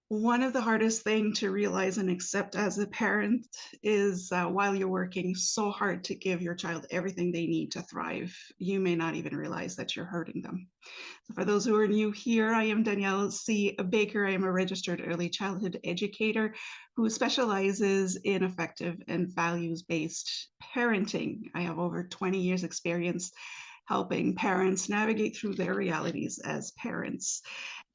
One of the hardest things to realize and accept as a parent is while you're working so hard to give your child everything they need to thrive, you may not even realize that you're hurting them. So for those who are new here, I am Danielle C. Baker. I am a registered early childhood educator who specializes in effective and values-based parenting. I have over 20 years experience helping parents navigate through their realities as parents.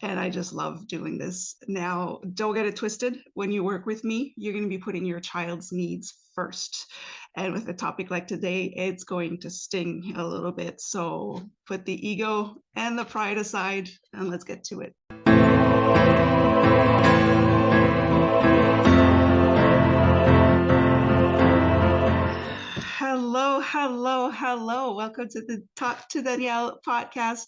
And I just love doing this. Now, don't get it twisted. When you work with me, you're going to be putting your child's needs first. And with a topic like today, it's going to sting a little bit. So put the ego and the pride aside and let's get to it. Hello. Welcome to the Talk to Danielle podcast.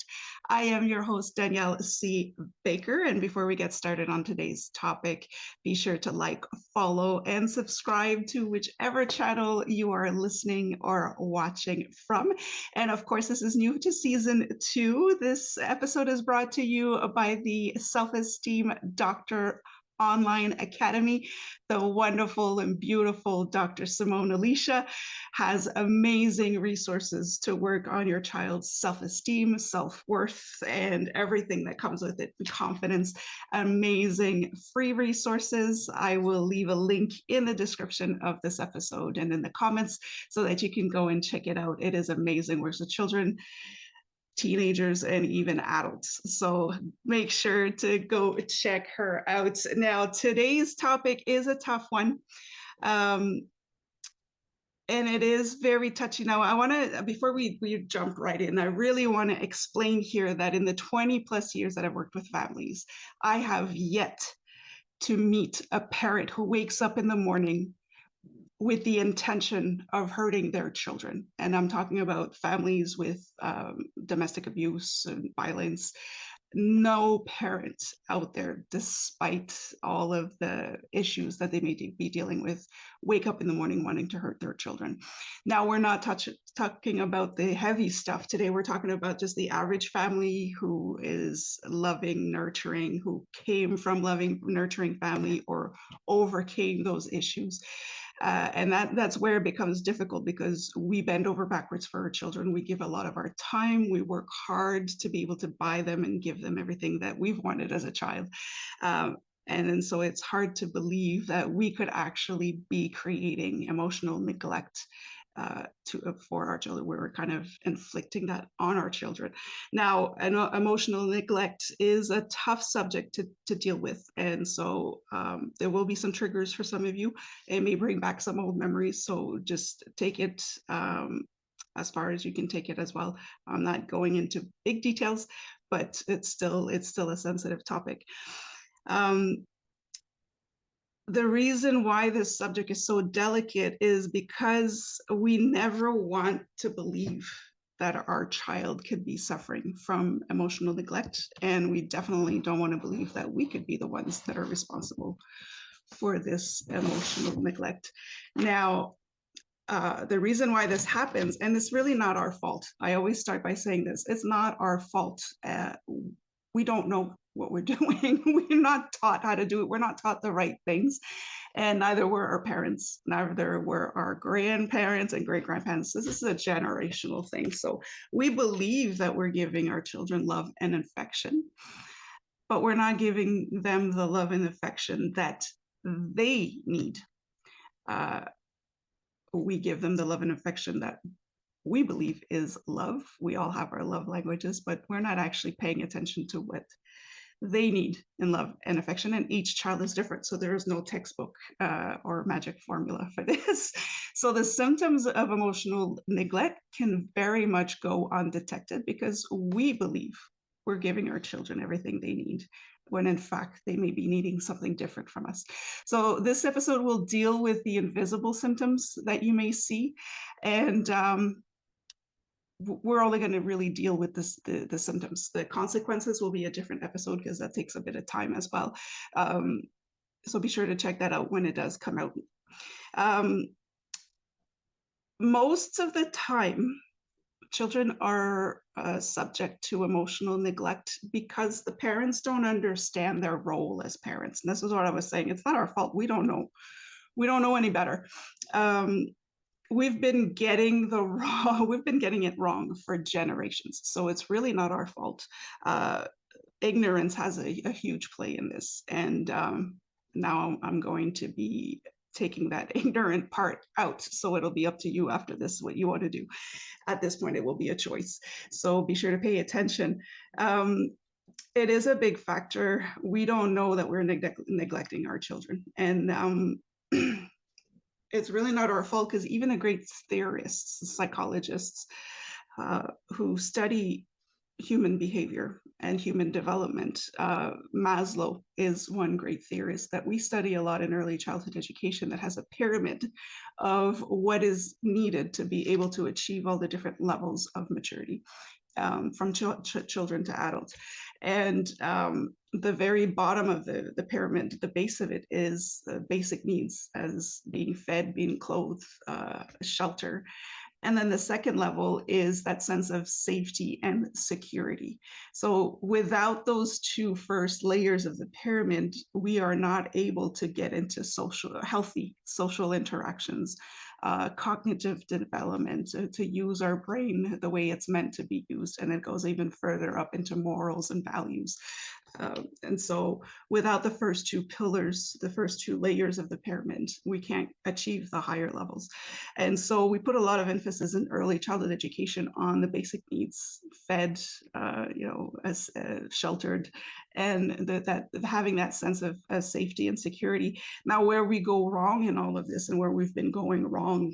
I am your host, Danielle C. Baker. And before we get started on today's topic, be sure to like, follow, and subscribe to whichever channel you are listening or watching from. And of course, this is new to season 2. This episode is brought to you by the Self-Esteem Doctor Online Academy. The wonderful and beautiful Dr. Simone Alicia has amazing resources to work on your child's self-esteem, self-worth, and everything that comes with it, the confidence. Amazing free resources. I will leave a link in the description of this episode and in the comments so that you can go and check it out. It is amazing. Works with children, teenagers, and even adults. So make sure to go check her out. Now, today's topic is a tough one. And it is very touchy. Now, I want to, before we jump right in, I really want to explain here that in the 20 plus years that I've worked with families, I have yet to meet a parent who wakes up in the morning with the intention of hurting their children. And I'm talking about families with domestic abuse and violence. No parent out there, despite all of the issues that they may be dealing with, wake up in the morning wanting to hurt their children. Now, we're not talking about the heavy stuff today. We're talking about just the average family who is loving, nurturing, who came from loving, nurturing family or overcame those issues. And that's where it becomes difficult because we bend over backwards for our children. We give a lot of our time. We work hard to be able to buy them and give them everything that we've wanted as a child. And then so it's hard to believe that we could actually be creating emotional neglect for our children. We're kind of inflicting that on our children. Now, emotional neglect is a tough subject to deal with. And so there will be some triggers for some of you. It may bring back some old memories. So just take it as far as you can take it as well. I'm not going into big details, but it's still a sensitive topic. The reason why this subject is so delicate is because we never want to believe that our child could be suffering from emotional neglect. And we definitely don't want to believe that we could be the ones that are responsible for this emotional neglect. Now, the reason why this happens, and it's really not our fault. I always start by saying this, it's not our fault. We don't know what we're doing. We're not taught how to do it. We're not taught the right things. And neither were our parents, neither were our grandparents and great grandparents. This is a generational thing. So we believe that we're giving our children love and affection, but we're not giving them the love and affection that they need. We give them the love and affection that we believe is love. We all have our love languages, but we're not actually paying attention to what they need in love and affection, and each child is different. So there is no textbook or magic formula for this. So the symptoms of emotional neglect can very much go undetected because we believe we're giving our children everything they need, when in fact they may be needing something different from us. So this episode will deal with the invisible symptoms that you may see, and we're only going to really deal with the symptoms. The consequences will be a different episode because that takes a bit of time as well. So be sure to check that out when it does come out. Most of the time, children are subject to emotional neglect because the parents don't understand their role as parents. And this is what I was saying. It's not our fault. We don't know. We don't know any better. Um, we've been getting it wrong for generations. So it's really not our fault. Ignorance has a huge play in this. And now I'm going to be taking that ignorant part out. So it'll be up to you after this what you want to do. At this point, it will be a choice. So be sure to pay attention. It is a big factor. We don't know that we're neglecting our children. And it's really not our fault, because even the great theorists, psychologists who study human behavior and human development, Maslow is one great theorist that we study a lot in early childhood education, that has a pyramid of what is needed to be able to achieve all the different levels of maturity, from children to adults. And the very bottom of the pyramid, the base of it, is the basic needs, as being fed, being clothed, shelter. And then the second level is that sense of safety and security. So without those two first layers of the pyramid, we are not able to get into healthy social interactions, cognitive development, to use our brain the way it's meant to be used. And it goes even further up into morals and values. And so without the first two pillars, the first two layers of the pyramid, we can't achieve the higher levels. And so we put a lot of emphasis in early childhood education on the basic needs: fed, sheltered, and that having that sense of safety and security. Now, where we go wrong in all of this, and where we've been going wrong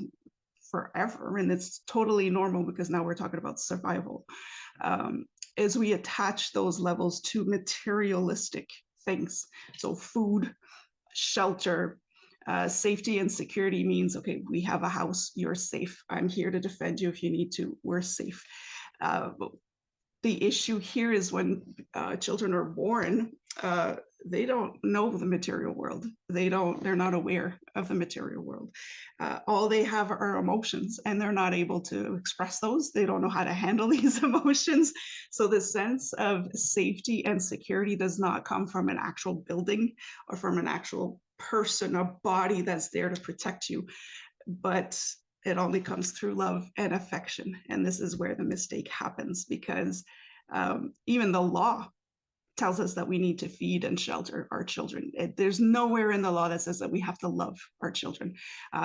forever, and it's totally normal because now we're talking about survival, is we attach those levels to materialistic things. So food, shelter, safety and security means, okay, we have a house, you're safe. I'm here to defend you if you need to, we're safe. The issue here is when children are born, they don't know the material world. They're not aware of the material world. All they have are emotions, and they're not able to express those. They don't know how to handle these emotions. So the sense of safety and security does not come from an actual building or from an actual person, a body that's there to protect you, but it only comes through love and affection. And this is where the mistake happens, because even the law tells us that we need to feed and shelter our children. There's nowhere in the law that says that we have to love our children.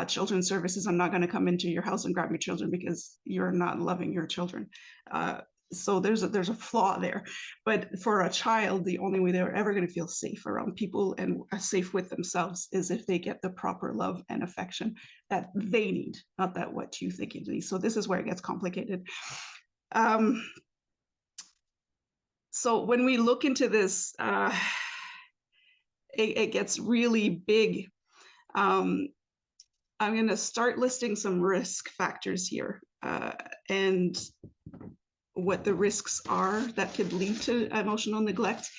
Children's services are not going to come into your house and grab your children because you're not loving your children. So there's a flaw there. But for a child, the only way they're ever going to feel safe around people and safe with themselves is if they get the proper love and affection that they need, not that what you think it needs. So this is where it gets complicated. So when we look into this, it gets really big. I'm going to start listing some risk factors here, and what the risks are that could lead to emotional neglect.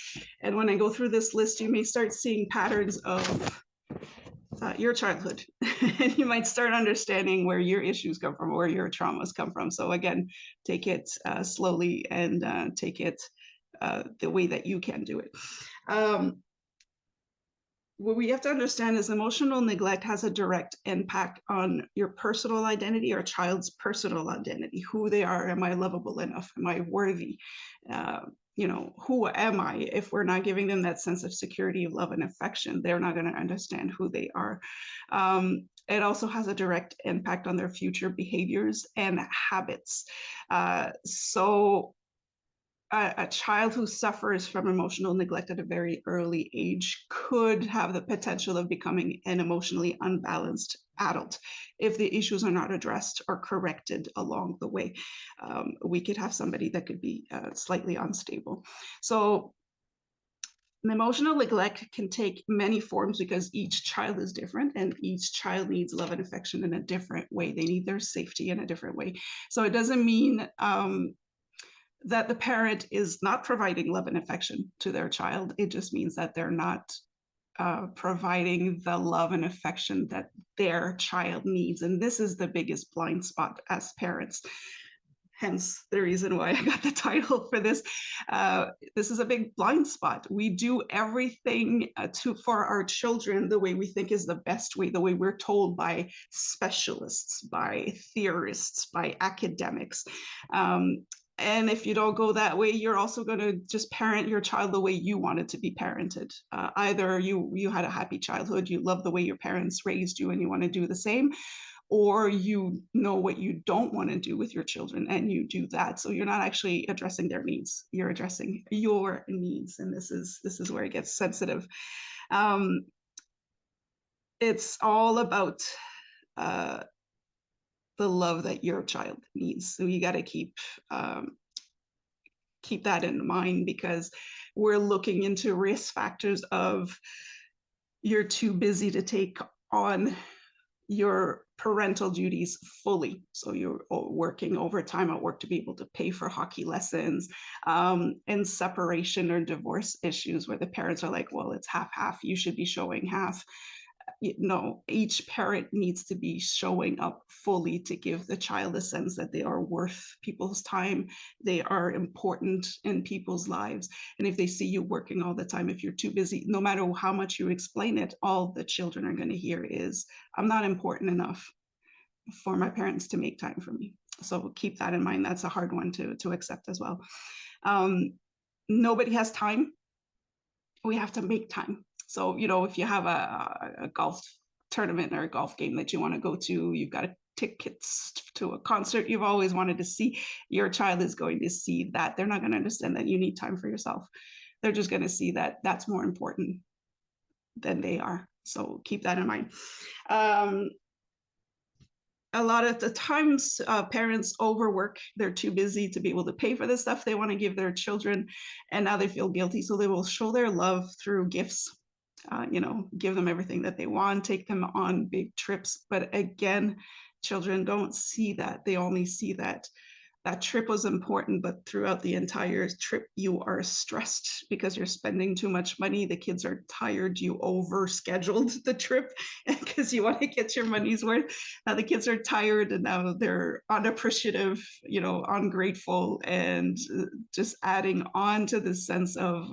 And when I go through this list, you may start seeing patterns of your childhood, and you might start understanding where your issues come from, where your traumas come from. So again, take it slowly, and take it the way that you can do it. What we have to understand is emotional neglect has a direct impact on your personal identity or child's personal identity. Who they are. Am I lovable enough? Am I worthy? Who am I? If we're not giving them that sense of security, of love and affection, they're not going to understand who they are. It also has a direct impact on their future behaviors and habits. So a child who suffers from emotional neglect at a very early age could have the potential of becoming an emotionally unbalanced adult if the issues are not addressed or corrected along the way. We could have somebody that could be slightly unstable. So emotional neglect can take many forms because each child is different, and each child needs love and affection in a different way. They need their safety in a different way. So it doesn't mean that the parent is not providing love and affection to their child. It just means that they're not providing the love and affection that their child needs. And this is the biggest blind spot as parents. hence the reason why I got the title for this. This is a big blind spot. We do everything for our children the way we think is the best way, the way we're told by specialists, by theorists, by academics. And if you don't go that way, you're also going to just parent your child the way you wanted to be parented. Either you had a happy childhood, you love the way your parents raised you, and you want to do the same, or you know what you don't want to do with your children and you do that. So you're not actually addressing their needs, you're addressing your needs, and this is where it gets sensitive. It's all about the love that your child needs, so you got to keep that in mind, because we're looking into risk factors of you're too busy to take on your parental duties fully. So you're working overtime at work to be able to pay for hockey lessons, and separation or divorce issues where the parents are like, well, it's half, you should be showing half. No, each parent needs to be showing up fully to give the child a sense that they are worth people's time, they are important in people's lives. And if they see you working all the time, if you're too busy, no matter how much you explain it, all the children are going to hear is, I'm not important enough for my parents to make time for me. So keep that in mind. That's a hard one to accept as well. Nobody has time. We have to make time. So, if you have a golf tournament or a golf game that you want to go to, you've got tickets to a concert you've always wanted to see, your child is going to see that. They're not going to understand that you need time for yourself. They're just going to see that that's more important than they are. So keep that in mind. A lot of the times parents overwork. They're too busy to be able to pay for the stuff they want to give their children, and now they feel guilty, so they will show their love through gifts. Give them everything that they want, take them on big trips. But again, children don't see that. They only see that trip was important, but throughout the entire trip, you are stressed because you're spending too much money. The kids are tired. You overscheduled the trip because you want to get your money's worth. Now the kids are tired, and now they're unappreciative, ungrateful, and just adding on to the sense of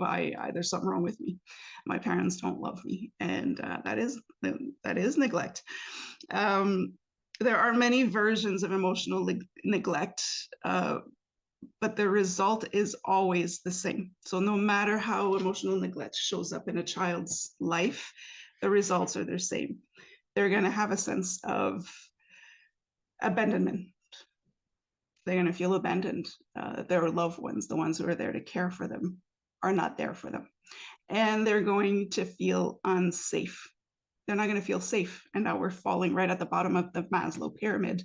there's something wrong with me. My parents don't love me, and that is neglect. There are many versions of emotional neglect, but the result is always the same. So no matter how emotional neglect shows up in a child's life, the results are the same. They're going to have a sense of abandonment. They're going to feel abandoned. Their loved ones, the ones who are there to care for them, are not there for them. And they're going to feel unsafe. They're not going to feel safe. And now we're falling right at the bottom of the Maslow pyramid.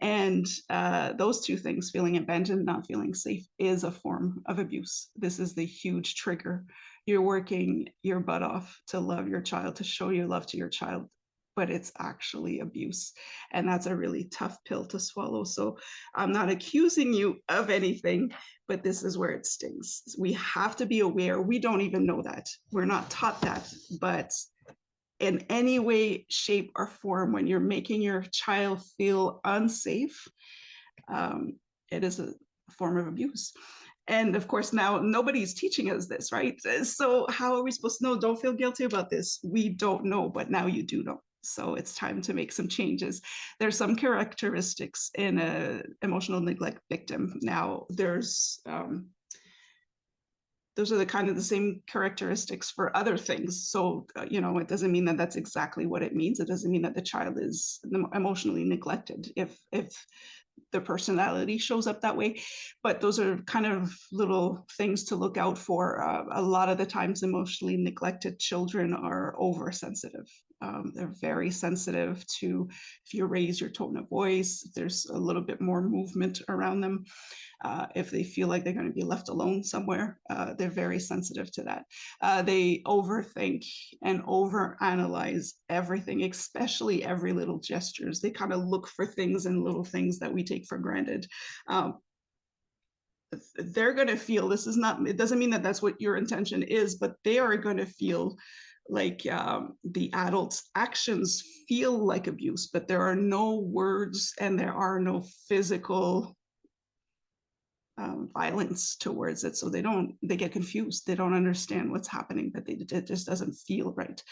And those two things, feeling abandoned, not feeling safe, is a form of abuse. This is the huge trigger. You're working your butt off to love your child, to show your love to your child, but it's actually abuse. And that's a really tough pill to swallow. So I'm not accusing you of anything, but this is where it stings. We have to be aware. We don't even know that. We're not taught that, but in any way, shape, or form, when you're making your child feel unsafe, it is a form of abuse. And of course, now nobody's teaching us this, right? So how are we supposed to know? Don't feel guilty about this. We don't know, but now you do know. So it's time to make some changes. There's some characteristics in an emotional neglect victim. Now, those are the kind of the same characteristics for other things. So, it doesn't mean that that's exactly what it means. It doesn't mean that the child is emotionally neglected if the personality shows up that way. But those are kind of little things to look out for. A lot of the times, emotionally neglected children are oversensitive. They're very sensitive to if you raise your tone of voice, if there's a little bit more movement around them. If they feel like they're going to be left alone somewhere, they're very sensitive to that. They overthink and overanalyze everything, especially every little gestures. They kind of look for things and little things that we take for granted. They're going to feel this is not, it doesn't mean that that's what your intention is, but they are going to feel like the adult's actions feel like abuse, but there are no words and there are no physical violence towards it. So they get confused. They don't understand what's happening, but it just doesn't feel right.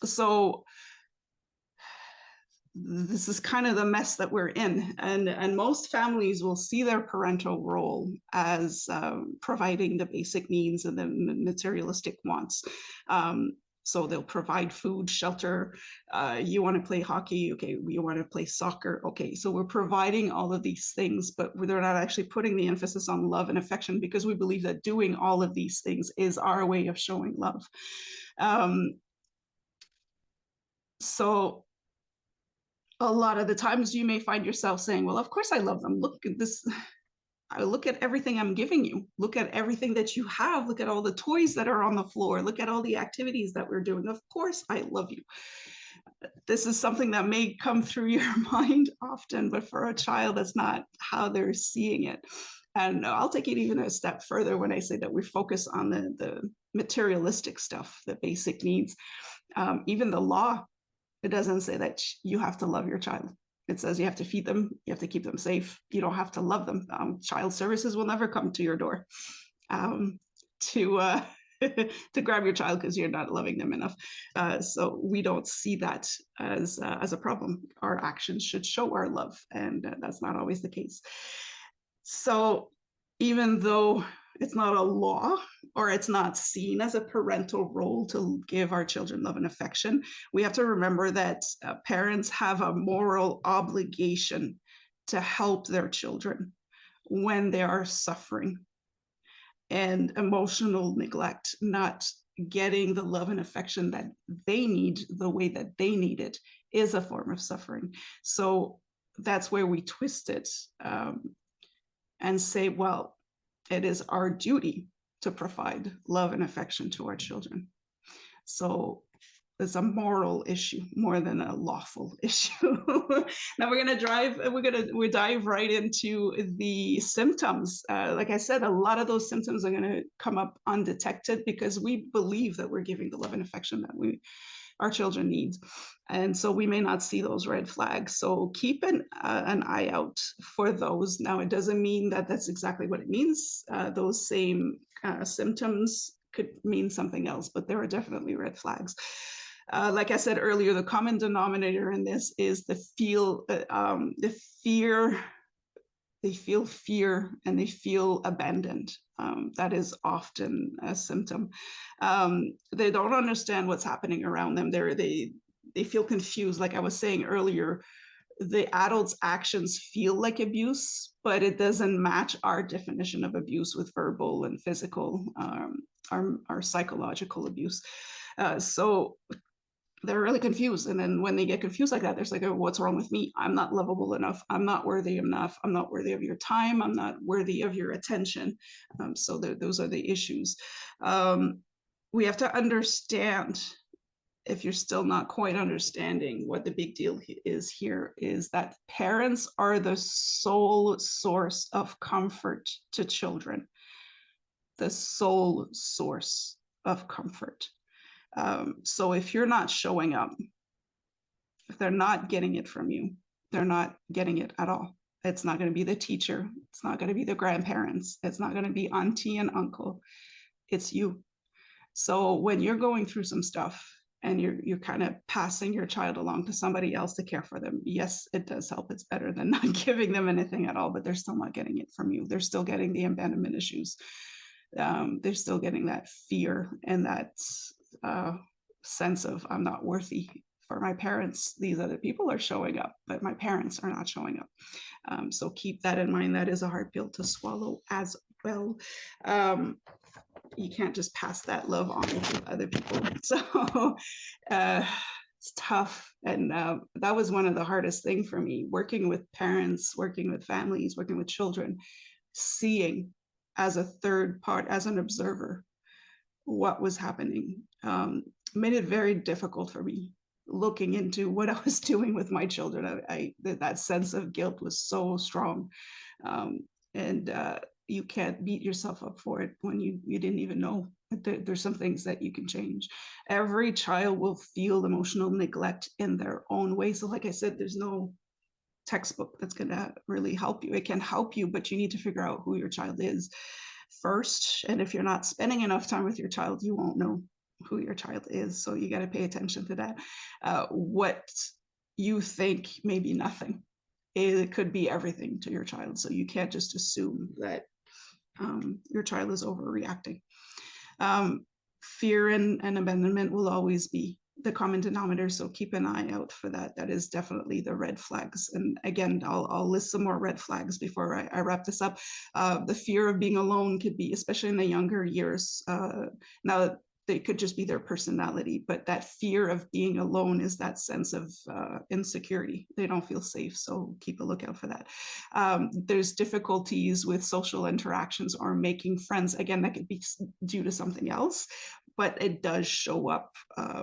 So this is kind of the mess that we're in, and most families will see their parental role as providing the basic needs and the materialistic wants. So they'll provide food, shelter. You want to play hockey, okay? You want to play soccer, okay? So we're providing all of these things, but they're not actually putting the emphasis on love and affection, because we believe that doing all of these things is our way of showing love. So a lot of the times you may find yourself saying, well, of course I love them. Look at this. I look at everything I'm giving you. Look at everything that you have. Look at all the toys that are on the floor. Look at all the activities that we're doing. Of course I love you. This is something that may come through your mind often, but for a child, that's not how they're seeing it. And I'll take it even a step further when I say that we focus on the materialistic stuff, the basic needs. Even the law, it doesn't say that you have to love your child. It says you have to feed them, you have to keep them safe. You don't have to love them. Child services will never come to your door to to grab your child because you're not loving them enough. So we don't see that as a problem. Our actions should show our love, and that's not always the case. So even though it's not a law, or it's not seen as a parental role to give our children love and affection, we have to remember that parents have a moral obligation to help their children when they are suffering. And emotional neglect, not getting the love and affection that they need the way that they need it, is a form of suffering. So that's where we twist it and say, well, it is our duty to provide love and affection to our children. So it's a moral issue more than a lawful issue. Now we dive right into the symptoms. Like I said, a lot of those symptoms are going to come up undetected because we believe that we're giving the love and affection that our children need. And so we may not see those red flags. So keep an eye out for those. Now, it doesn't mean that that's exactly what it means. Those same symptoms could mean something else, but there are definitely red flags. Like I said earlier, the common denominator in this is the fear. They feel fear and they feel abandoned. That is often a symptom. They don't understand what's happening around them. They feel confused. Like I was saying earlier, the adult's actions feel like abuse, but it doesn't match our definition of abuse with verbal and physical, our psychological abuse. So they're really confused. And then when they get confused like that, they're like, oh, what's wrong with me? I'm not lovable enough. I'm not worthy enough. I'm not worthy of your time. I'm not worthy of your attention. So those are the issues. We have to understand, if you're still not quite understanding what the big deal is here, is that parents are the sole source of comfort to children. The sole source of comfort. So if you're not showing up, if they're not getting it from you, they're not getting it at all. It's not going to be the teacher. It's not going to be the grandparents. It's not going to be auntie and uncle. It's you. So when you're going through some stuff and you're kind of passing your child along to somebody else to care for them, yes, it does help. It's better than not giving them anything at all, but they're still not getting it from you. They're still getting the abandonment issues. They're still getting that fear and that sense of, I'm not worthy. For my parents, these other people are showing up, but my parents are not showing up. So keep that in mind. That is a hard pill to swallow as well. You can't just pass that love on to other people. So it's tough. And that was one of the hardest things for me, working with parents, working with families, working with children, seeing as a third part, as an observer, what was happening. Made it very difficult for me looking into what I was doing with my children. That sense of guilt was so strong. And you can't beat yourself up for it when you didn't even know. There's some things that you can change. Every child will feel emotional neglect in their own way. So like I said, there's no textbook that's going to really help you. It can help you, but you need to figure out who your child is first. And if you're not spending enough time with your child, you won't know who your child is. So you got to pay attention to that. What you think may be nothing, it could be everything to your child. So you can't just assume that your child is overreacting. Fear and abandonment will always be the common denominator, so keep an eye out for that. That is definitely the red flags. And again, I'll list some more red flags before I wrap this up. The fear of being alone could be, especially in the younger years. Now, they could just be their personality, but that fear of being alone is that sense of insecurity. They don't feel safe, so keep a lookout for that. There's difficulties with social interactions or making friends. Again, that could be due to something else, but it does show up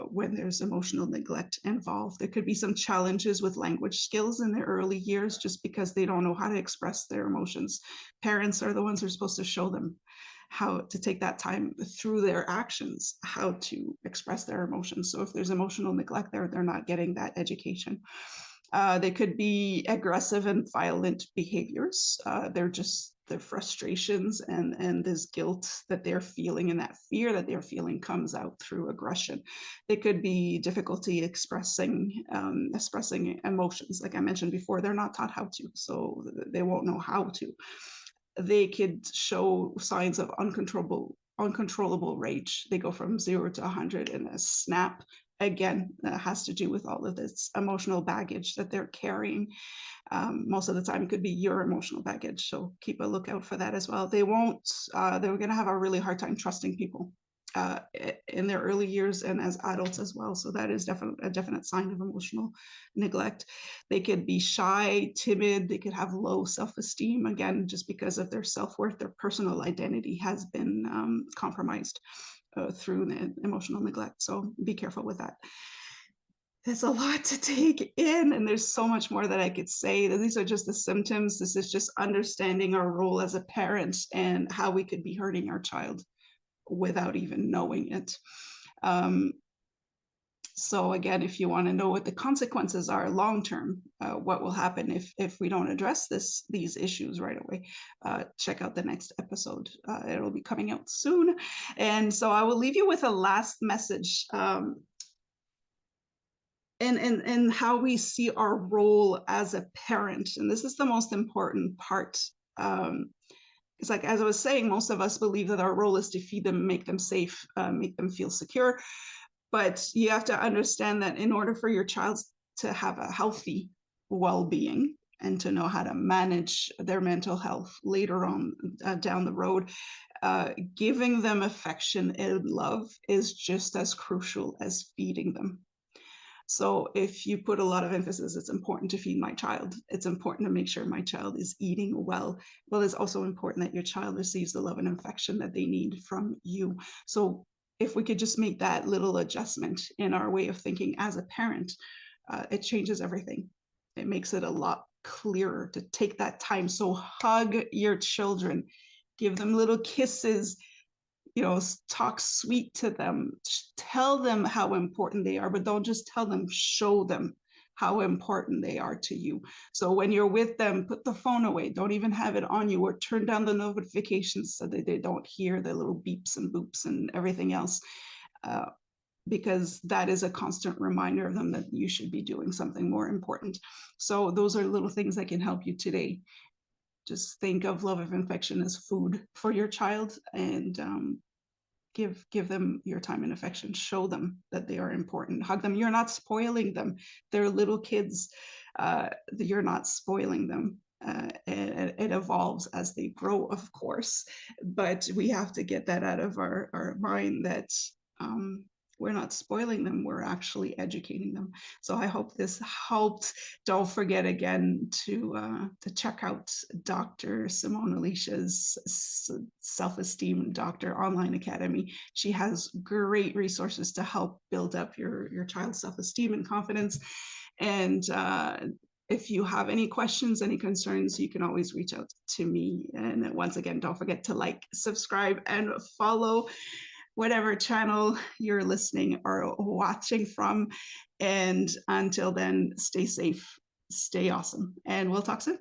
when there's emotional neglect involved. There could be some challenges with language skills in their early years just because they don't know how to express their emotions. Parents are the ones who are supposed to show them how to take that time through their actions, how to express their emotions. So if there's emotional neglect there, they're not getting that education. They could be aggressive and violent behaviors. Their frustrations and this guilt that they're feeling and that fear that they're feeling comes out through aggression. They could be difficulty expressing emotions. Like I mentioned before, they're not taught how to, so they won't know how to. They could show signs of uncontrollable rage. They go from 0 to 100 in a snap. Again, that has to do with all of this emotional baggage that they're carrying. Most of the time, it could be your emotional baggage. So keep a lookout for that as well. They're going to have a really hard time trusting people in their early years and as adults as well. So that is a definite sign of emotional neglect. They could be shy, timid. They could have low self-esteem, again, just because of their self-worth. Their personal identity has been compromised through the emotional neglect. So be careful with that. There's a lot to take in, and there's so much more that I could say. These are just the symptoms. This is just understanding our role as a parent and how we could be hurting our child without even knowing it. So again, if you want to know what the consequences are long-term, what will happen if we don't address these issues right away, check out the next episode. It'll be coming out soon. And so I will leave you with a last message. And how we see our role as a parent. And this is the most important part. It's like, as I was saying, most of us believe that our role is to feed them, make them safe, make them feel secure. But you have to understand that in order for your child to have a healthy well-being and to know how to manage their mental health later on down the road, giving them affection and love is just as crucial as feeding them. So if you put a lot of emphasis, it's important to feed my child. It's important to make sure my child is eating well. Well, it's also important that your child receives the love and affection that they need from you. So if we could just make that little adjustment in our way of thinking as a parent, it changes everything. It makes it a lot clearer to take that time. So hug your children, give them little kisses, talk sweet to them, tell them how important they are, but don't just tell them, show them how important they are to you. So when you're with them, put the phone away, don't even have it on you, or turn down the notifications so that they don't hear the little beeps and boops and everything else, because that is a constant reminder of them that you should be doing something more important. So those are little things that can help you today. Just think of love of affection as food for your child, and give them your time and affection. Show them that they are important. Hug them. You're not spoiling them. They're little kids. You're not spoiling them. It evolves as they grow, of course, but we have to get that out of our mind that we're not spoiling them, we're actually educating them. So I hope this helped. Don't forget again to check out Dr. Simone Alicia's Self-Esteem Doctor Online Academy. She has great resources to help build up your child's self-esteem and confidence. And if you have any questions, any concerns, you can always reach out to me. And once again, don't forget to like, subscribe, and follow whatever channel you're listening or watching from. And until then, stay safe, Stay awesome, and we'll talk soon.